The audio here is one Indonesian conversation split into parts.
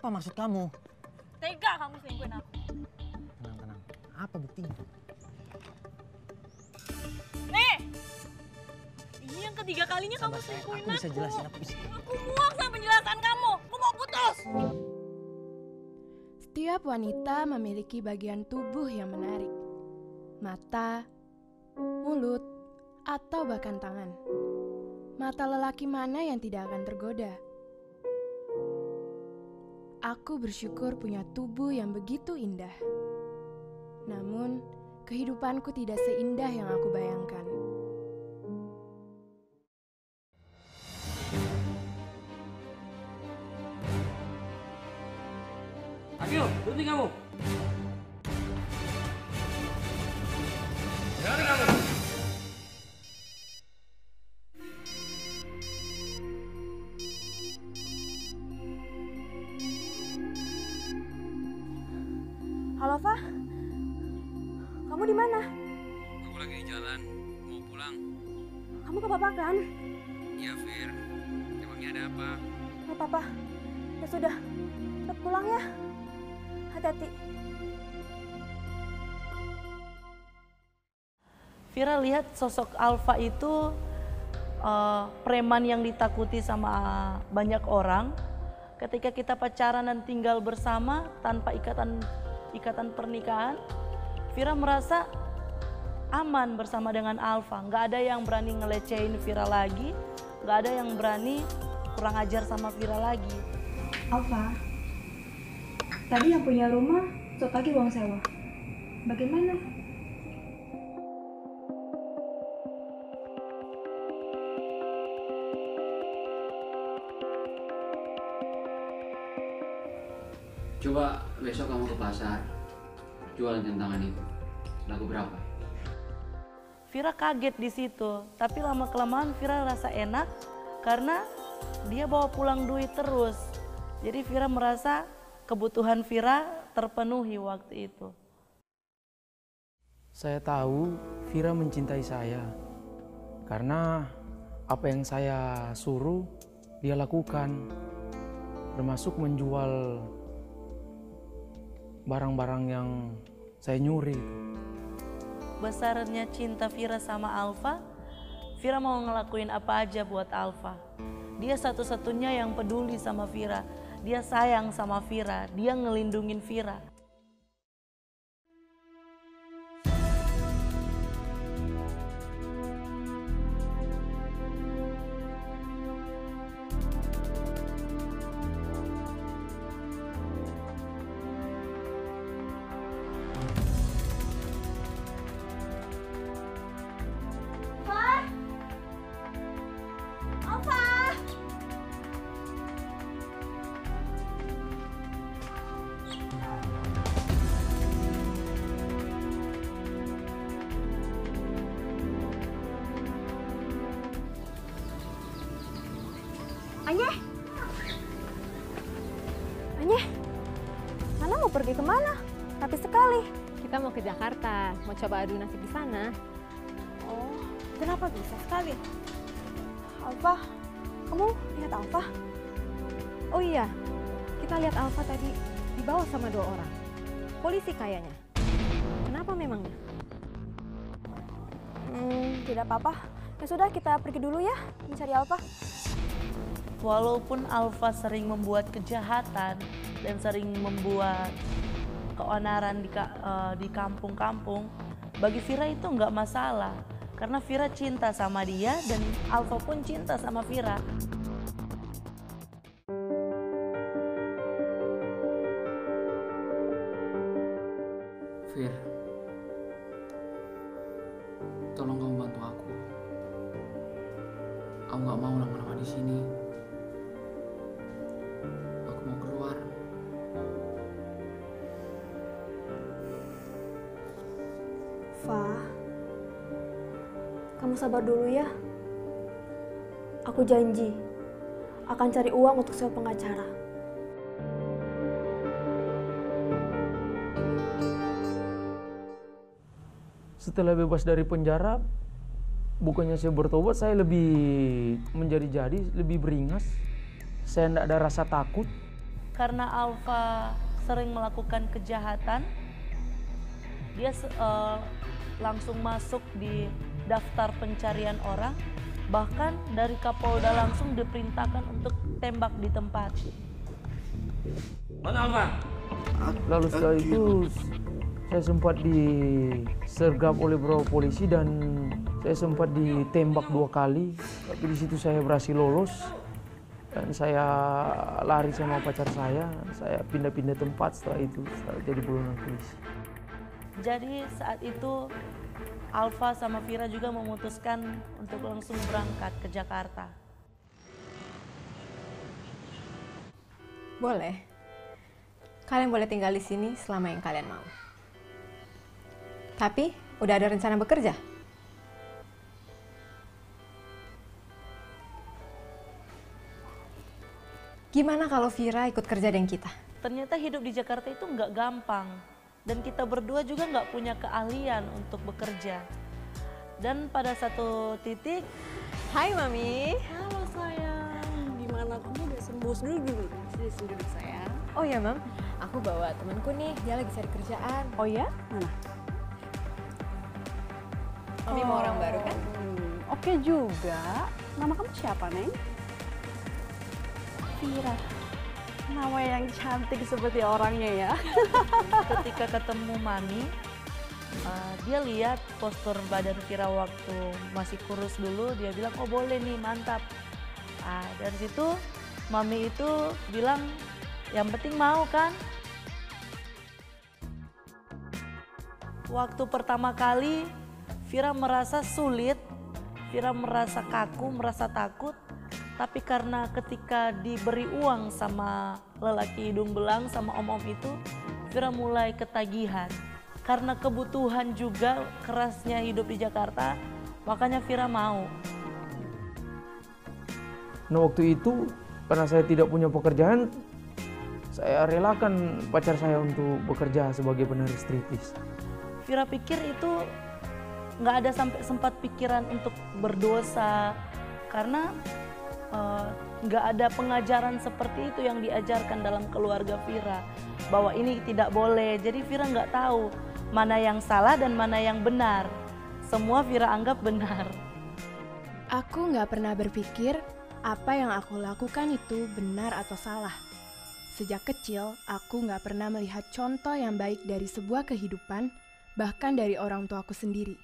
Apa maksud kamu? Tega kamu selingkuhin aku. Tenang. Apa buktinya? Nih! Ini yang ketiga kalinya kamu Sabar, sayang. selingkuhin Aku bisa jelasin, aku bisa. Aku muak sama penjelasan kamu. Aku mau putus. Setiap wanita memiliki bagian tubuh yang menarik. Mata, mulut, atau bahkan tangan. Mata lelaki mana yang tidak akan tergoda? Aku bersyukur punya tubuh yang begitu indah. Namun, kehidupanku tidak seindah yang aku bayangkan. Ayo, berhenti kamu. Berhenti kamu. Halo, Fah. Kamu di mana? Aku lagi di jalan, mau pulang. Kamu ke papa kan? Iya, Fir. Emangnya ada apa? Nggak apa-apa. Ya sudah, cepat pulang ya. Hati-hati. Vira lihat sosok Alfa itu preman yang ditakuti sama banyak orang. Ketika kita pacaran dan tinggal bersama tanpa ikatan pernikahan, Vira merasa aman bersama dengan Alfa. Nggak ada yang berani ngelecehin Vira lagi, nggak ada yang berani kurang ajar sama Vira lagi. Alfa, tadi yang punya rumah sok lagi uang sewa. Bagaimana? Coba besok kamu ke pasar, jualan centangan itu. Laku berapa? Vira kaget di situ, tapi lama-kelamaan Vira rasa enak karena dia bawa pulang duit terus. Jadi Vira merasa kebutuhan Vira terpenuhi waktu itu. Saya tahu Vira mencintai saya karena apa yang saya suruh dia lakukan, termasuk menjual barang-barang yang saya nyuri. Besarnya cinta Vira sama Alfa, Vira mau ngelakuin apa aja buat Alfa. Dia satu-satunya yang peduli sama Vira. Dia sayang sama Vira, dia ngelindungin Vira. Anyeh, Nana mau pergi kemana? Rapi sekali. Kita mau ke Jakarta, mau coba adu nasib di sana. Oh, kenapa bisa sekali? Alfa, kamu lihat Alfa? Oh iya, kita lihat Alfa tadi dibawa sama 2 orang. Polisi kayaknya. Kenapa memangnya? Tidak apa-apa. Ya sudah, kita pergi dulu ya mencari Alfa. Walaupun Alfa sering membuat kejahatan dan sering membuat keonaran di kampung-kampung, bagi Vira itu nggak masalah. Karena Vira cinta sama dia dan Alfa pun cinta sama Vira. Fir, tolong kamu bantu aku. Aku nggak mau lama-lama di sini. Aku mau keluar. Fa, kamu sabar dulu ya. Aku janji akan cari uang untuk sewa pengacara. Setelah bebas dari penjara, bukannya saya bertobat, saya lebih menjadi-jadi, lebih beringas. Saya tidak ada rasa takut. karena Alfa sering melakukan kejahatan, dia langsung masuk di daftar pencarian orang. Bahkan dari Kapolda langsung diperintahkan untuk tembak di tempat. Mana Alfa? Lalu setelah itu saya sempat disergap oleh beberapa polisi dan saya sempat ditembak 2 kali. Tapi di situ saya berhasil lolos dan saya lari sama pacar saya. Saya pindah-pindah tempat setelah itu, setelah jadi buronan polisi. Jadi saat itu Alfa sama Vira juga memutuskan untuk langsung berangkat ke Jakarta. Boleh. Kalian boleh tinggal di sini selama yang kalian mau. Tapi, udah ada rencana bekerja? Gimana kalau Vira ikut kerja dengan kita? Ternyata hidup di Jakarta itu nggak gampang. Dan kita berdua juga nggak punya keahlian untuk bekerja. Dan pada satu titik, Hai Mami. Halo sayang, gimana kamu udah sembuh? Dulu sini duduk sayang. Oh ya Mam, aku bawa temanku nih, dia lagi cari kerjaan. Oh ya? Mana? Mami mau orang baru kan? Oke juga. Nama kamu siapa, Neng? Vira Nama yang cantik seperti orangnya ya. ketika ketemu Mami, dia lihat postur badan Vira waktu masih kurus dulu, dia bilang, oh boleh nih, mantap. Dari situ Mami itu bilang, yang penting mau kan. Waktu pertama kali Vira merasa sulit, Vira merasa kaku, merasa takut. Tapi karena ketika diberi uang sama lelaki hidung belang, sama om-om itu, Vira mulai ketagihan. Karena kebutuhan juga kerasnya hidup di Jakarta, makanya Vira mau. Nah waktu itu karena saya tidak punya pekerjaan, saya relakan pacar saya untuk bekerja sebagai penari striptease. Vira pikir itu nggak ada sampai sempat pikiran untuk berdosa, karena nggak ada pengajaran seperti itu yang diajarkan dalam keluarga Vira, bahwa ini tidak boleh. Jadi Vira nggak tahu mana yang salah dan mana yang benar. Semua Vira anggap benar. Aku nggak pernah berpikir apa yang aku lakukan itu benar atau salah. Sejak kecil, aku nggak pernah melihat contoh yang baik dari sebuah kehidupan, bahkan dari orang tuaku sendiri.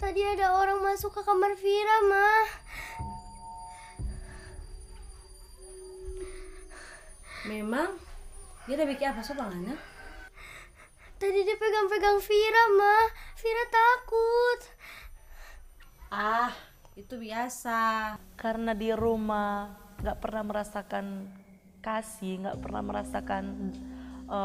Tadi ada orang masuk ke kamar Vira, Ma. Memang? Dia udah bikin apa soal anak? Tadi dia pegang-pegang Vira, Ma. Vira takut. Ah, itu biasa. Karena di rumah nggak pernah merasakan kasih, nggak pernah merasakan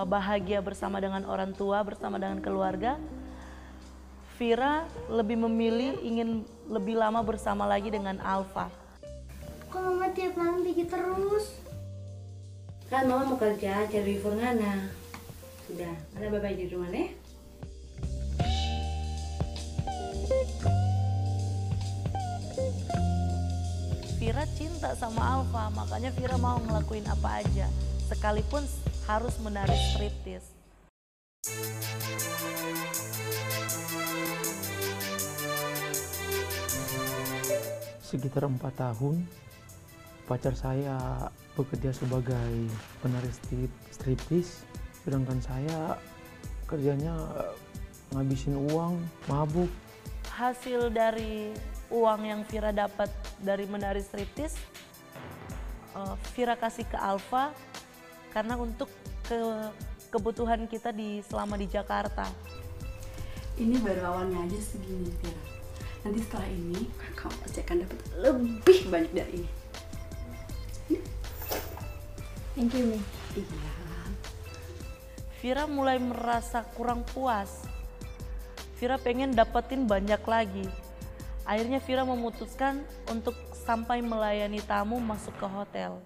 bahagia bersama dengan orang tua, bersama dengan keluarga, Vira lebih memilih ingin lebih lama bersama lagi dengan Alfa. Kok Mama tiap malam pergi terus? Kan Mama mau kerja cari Furngana. Sudah, ada bapak di rumah nih. Vira cinta sama Alfa, makanya Vira mau ngelakuin apa aja, sekalipun harus menari striptease. Sekitar 4 tahun, pacar saya bekerja sebagai penari striptease, sedangkan saya kerjanya ngabisin uang, mabuk. Hasil dari uang yang Vira dapat dari menari striptis, Vira kasih ke Alfa karena untuk kebutuhan kita selama di Jakarta. Ini baru awalnya aja segini, Vira. Nanti setelah ini, kamu pasti akan dapat lebih banyak dari ini. Thank you, Mi. Iya. Vira mulai merasa kurang puas. Vira pengen dapetin banyak lagi. Akhirnya Vira memutuskan untuk sampai melayani tamu masuk ke hotel.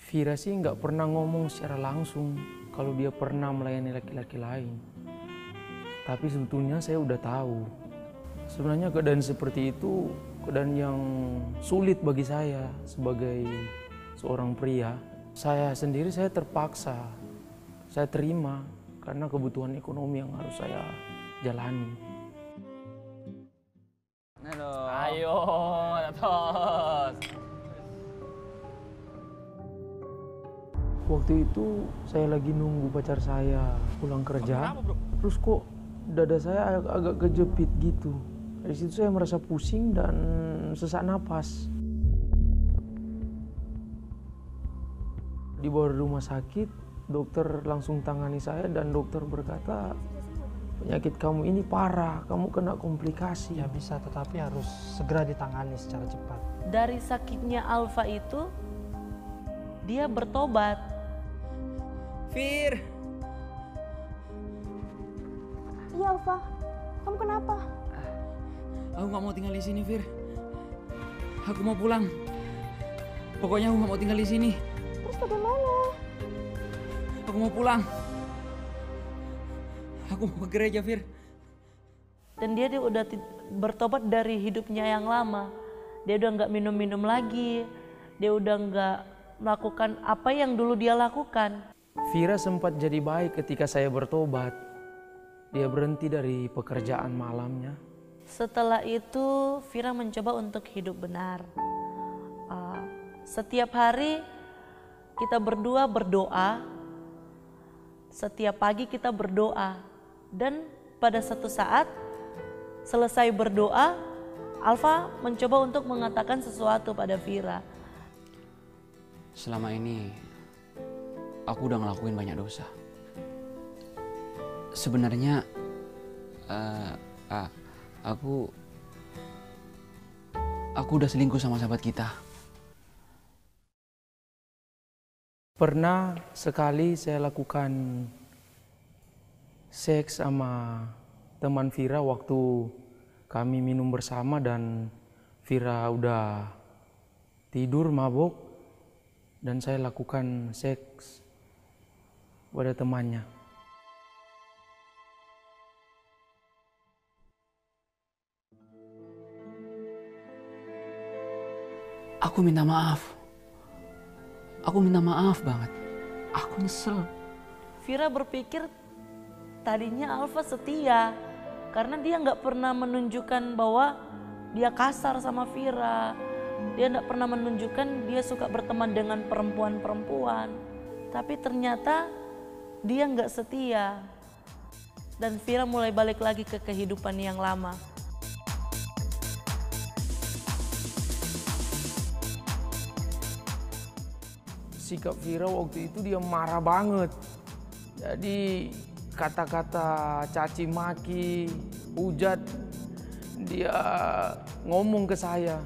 Vira sih nggak pernah ngomong secara langsung kalau dia pernah melayani laki-laki lain. Tapi sebetulnya saya udah tahu. Sebenarnya keadaan seperti itu keadaan yang sulit bagi saya sebagai seorang pria. Saya sendiri saya terpaksa, saya terima karena kebutuhan ekonomi yang harus saya jalani. Ayo, tos. Waktu itu saya lagi nunggu pacar saya pulang kerja, terus kok dada saya agak kejepit gitu. Dari situ saya merasa pusing dan sesak napas. Dibawa ke rumah sakit, dokter langsung tangani saya dan dokter berkata, penyakit kamu ini parah, kamu kena komplikasi. Ya bisa, tetapi harus segera ditangani secara cepat. Dari sakitnya Alfa itu, dia bertobat. Fir! Iya, Alfa. Kamu kenapa? Aku nggak mau tinggal di sini, Fir. Aku mau pulang. Pokoknya aku nggak mau tinggal di sini. Terus bagaimana? Aku mau pulang. Aku mau ke gereja, Fir. Dan dia udah bertobat dari hidupnya yang lama. Dia udah nggak minum-minum lagi. Dia udah nggak melakukan apa yang dulu dia lakukan. Vira sempat jadi baik ketika saya bertobat. Dia berhenti dari pekerjaan malamnya. Setelah itu, Vira mencoba untuk hidup benar. Setiap hari kita berdua berdoa. Setiap pagi kita berdoa. Dan pada satu saat, selesai berdoa, Alfa mencoba untuk mengatakan sesuatu pada Vira. Selama ini, aku udah ngelakuin banyak dosa. Sebenarnya, aku udah selingkuh sama sahabat kita. Pernah sekali saya lakukan seks sama teman Vira waktu kami minum bersama dan Vira udah tidur mabuk dan saya lakukan seks pada temannya. Aku minta maaf. Aku minta maaf banget. Aku nyesel. Vira berpikir tadinya Alfa setia karena dia nggak pernah menunjukkan bahwa dia kasar sama Vira. Dia nggak pernah menunjukkan dia suka berteman dengan perempuan-perempuan. Tapi ternyata dia nggak setia. Dan Vira mulai balik lagi ke kehidupan yang lama. Sikap Vira waktu itu dia marah banget. Jadi kata-kata caci maki, hujat, dia ngomong ke saya.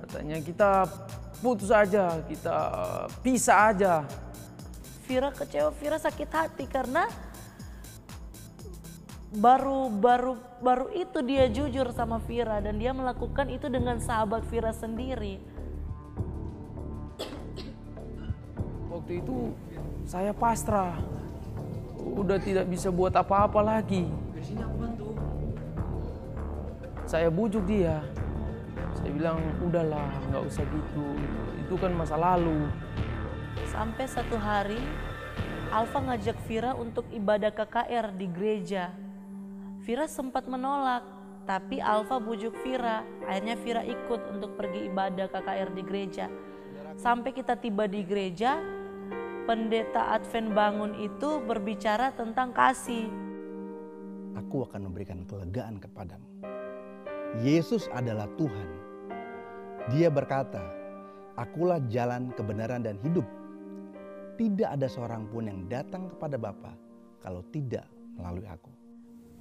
Katanya kita putus aja, kita pisah aja. Vira kecewa, Vira sakit hati karena baru itu dia jujur sama Vira dan dia melakukan itu dengan sahabat Vira sendiri. Waktu itu saya pasrah, udah tidak bisa buat apa-apa lagi. Saya bujuk dia, saya bilang udahlah nggak usah gitu, itu kan masa lalu. Sampai satu hari Alfa ngajak Vira untuk ibadah KKR di gereja. Vira sempat menolak, tapi Alfa bujuk Vira. Akhirnya Vira ikut untuk pergi ibadah KKR di gereja. Sampai kita tiba di gereja, pendeta Advent Bangun itu berbicara tentang kasih. aku akan memberikan kelegaan kepadamu. Yesus adalah Tuhan. Dia berkata, akulah jalan, kebenaran, dan hidup. Tidak ada seorang pun yang datang kepada Bapa kalau tidak melalui aku.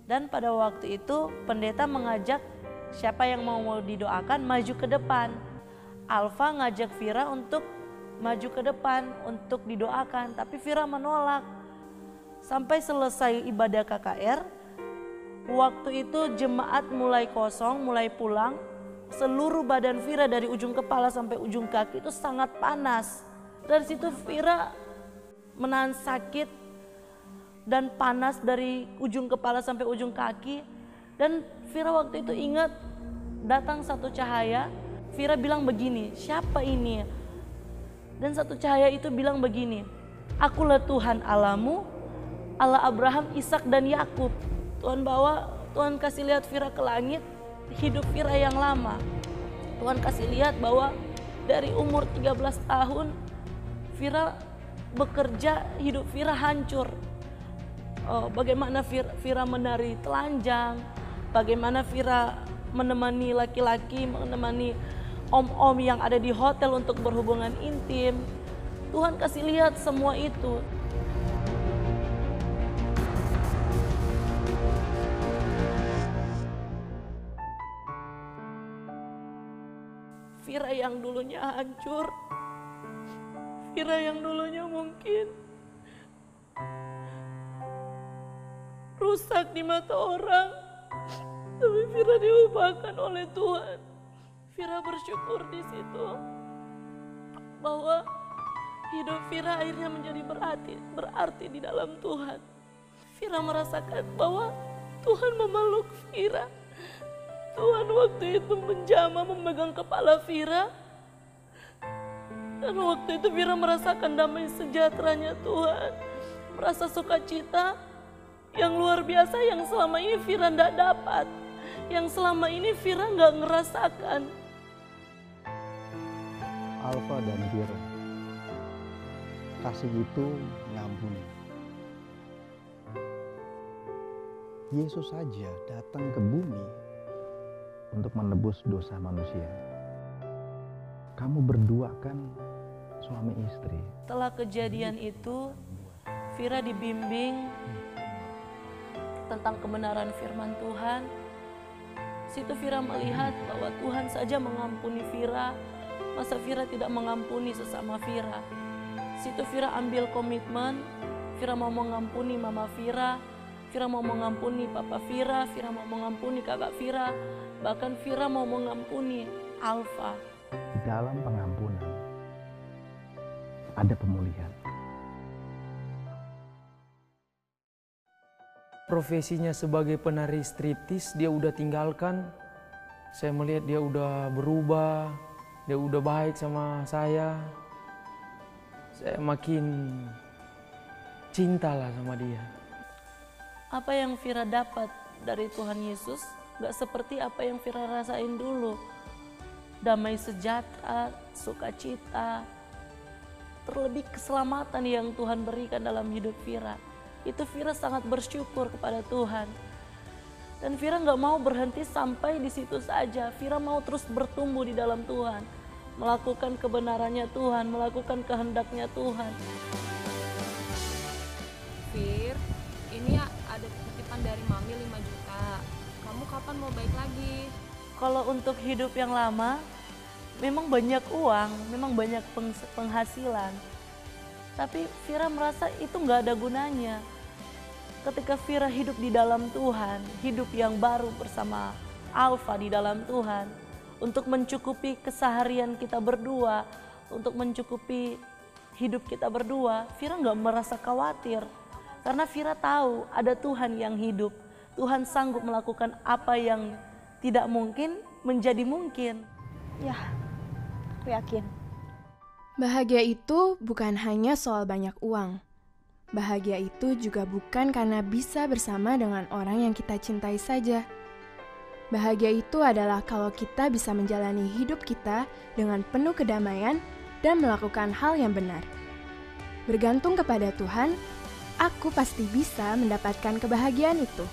Dan pada waktu itu pendeta mengajak siapa yang mau didoakan maju ke depan. Alfa ngajak Vira untuk maju ke depan untuk didoakan, tapi Vira menolak. Sampai selesai ibadah KKR, waktu itu jemaat mulai kosong, mulai pulang. Seluruh badan Vira dari ujung kepala sampai ujung kaki itu sangat panas. Dari situ Vira menahan sakit dan panas dari ujung kepala sampai ujung kaki. Dan Vira waktu itu ingat datang satu cahaya. Vira bilang begini, siapa ini? Dan satu cahaya itu bilang begini, akulah Tuhan Allahmu, Allah Abraham, Ishak dan Yakub. Tuhan kasih lihat Vira ke langit, hidup Vira yang lama. Tuhan kasih lihat bahwa dari umur 13 tahun Vira bekerja, hidup Vira hancur. Bagaimana Vira menari telanjang, bagaimana Vira menemani laki-laki, menemani om-om yang ada di hotel untuk berhubungan intim. Tuhan kasih lihat semua itu. Vira yang dulunya hancur, Vira yang dulunya mungkin rusak di mata orang, tapi Vira diubahkan oleh Tuhan. Vira bersyukur di situ bahwa hidup Vira akhirnya menjadi berarti di dalam Tuhan. Vira merasakan bahwa Tuhan memeluk Vira. Tuhan waktu itu menjamah memegang kepala Vira. Dan waktu itu Vira merasakan damai sejahteranya Tuhan. Merasa sukacita yang luar biasa yang selama ini Vira tidak dapat. Yang selama ini Vira nggak ngerasakan. Alfa dan Vira, kasih itu mengampuni. Yesus saja datang ke bumi untuk menebus dosa manusia. Kamu berdua kan suami istri. Setelah kejadian itu, Vira dibimbing tentang kebenaran firman Tuhan. Situ Vira melihat bahwa Tuhan saja mengampuni Vira, masa Vira tidak mengampuni sesama Vira. Situ Vira ambil komitmen, Vira mau mengampuni mama Vira, Vira mau mengampuni papa Vira, Vira mau mengampuni kakak Vira, bahkan Vira mau mengampuni Alfa. Di dalam pengampunan ada pemulihan. Profesinya sebagai penari striptis dia udah tinggalkan. Saya melihat dia udah berubah, dia udah baik sama saya. Saya makin cinta lah sama dia. Apa yang Vira dapat dari Tuhan Yesus gak seperti apa yang Vira rasain dulu. Damai sejahtera, sukacita, terlebih keselamatan yang Tuhan berikan dalam hidup Vira. Itu Vira sangat bersyukur kepada Tuhan. Dan Vira gak mau berhenti sampai di situ saja. Vira mau terus bertumbuh di dalam Tuhan. Melakukan kebenarannya Tuhan, melakukan kehendaknya Tuhan. Vir, ini ada titipan dari Mami 5 juta. Kamu kapan mau baik lagi? Kalau untuk hidup yang lama, memang banyak uang, memang banyak penghasilan. Tapi Vira merasa itu nggak ada gunanya. Ketika Vira hidup di dalam Tuhan, hidup yang baru bersama Alfa di dalam Tuhan, untuk mencukupi keseharian kita berdua, untuk mencukupi hidup kita berdua, Vira nggak merasa khawatir. Karena Vira tahu ada Tuhan yang hidup. Tuhan sanggup melakukan apa yang tidak mungkin menjadi mungkin. Ya, aku yakin. Bahagia itu bukan hanya soal banyak uang. Bahagia itu juga bukan karena bisa bersama dengan orang yang kita cintai saja. Bahagia itu adalah kalau kita bisa menjalani hidup kita dengan penuh kedamaian dan melakukan hal yang benar. Bergantung kepada Tuhan, aku pasti bisa mendapatkan kebahagiaan itu.